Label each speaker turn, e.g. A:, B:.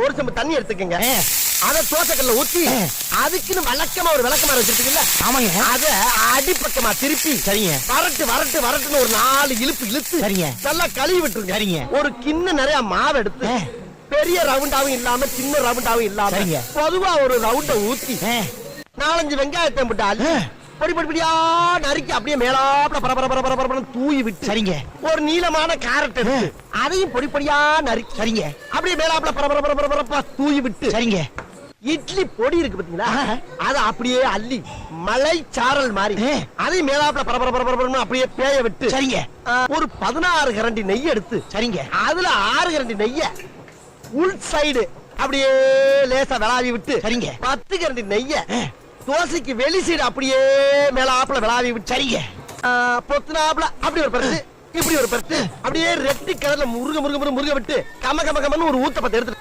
A: ஒரு செம்பு தண்ணி எடுத்துக்கங்க. அத தோசைக்கல்ல ஊத்தி அதுக்குன்னு வழக்கமா ஒரு விளக்கமாறு வச்சிருக்கீங்கல்ல,
B: ஆமாங்க,
A: அத அடிப்பக்கமா திருப்பி
B: சரிங்க,
A: வரட்டுன்னு ஒரு 4 இழுப்பு இழுத்து
B: சரிங்க,
A: நல்லா கழுவி விட்டுருங்க.
B: சரிங்க.
A: ஒரு கிண்ண நிறைய மாவு எடுத்து பெரிய ரவுண்டாவும் இல்லாம சின்ன ரவுண்டாவும் இல்லாம
B: சரிங்க,
A: பொதுவா ஒரு ரவுண்ட ஊத்தி 4-5 வெங்காயத்தை போட்டு அள்ளி பொடி பொடியா நறுக்கி அப்படியே மேலாப்ல பரபர தூவி விட்டு, சரிங்க, ஒரு நீளமான கேரட் எடுத்து அதையும் பொடி பொடியா நறுக்கி, சரிங்க, அப்படியே மேலாப்ல பரபர தூவி விட்டு, சரிங்க, இட்லி பொடி இருக்கு பாத்தீங்களா, அத அப்படியே அள்ளி மலை சாரல் மாதிரி அதையும் மேலாப்ல பரபர அப்படியே பேய விட்டு, சரிங்க, ஒரு 16 கரண்டி நெய் எடுத்து, சரிங்க, அதுல 6 கரண்டி நெய்ய உள் சைடு அப்படியே லேசா விளாவி விட்டு, சரிங்க, 10 கரண்டி நெய்ய தோசைக்கு வெளி சைடு அப்படியே மேலாப்ல விளாவி விட்டு, சரிங்க, பொத்துனாப்ல அப்படி ஒரு பருத்து இப்படி ஒரு பருத்து அப்படியே ரெட்டி கலர்ல முருக விட்டு கம கமன்னு ஒரு ஊத்த பத்த எடுத்து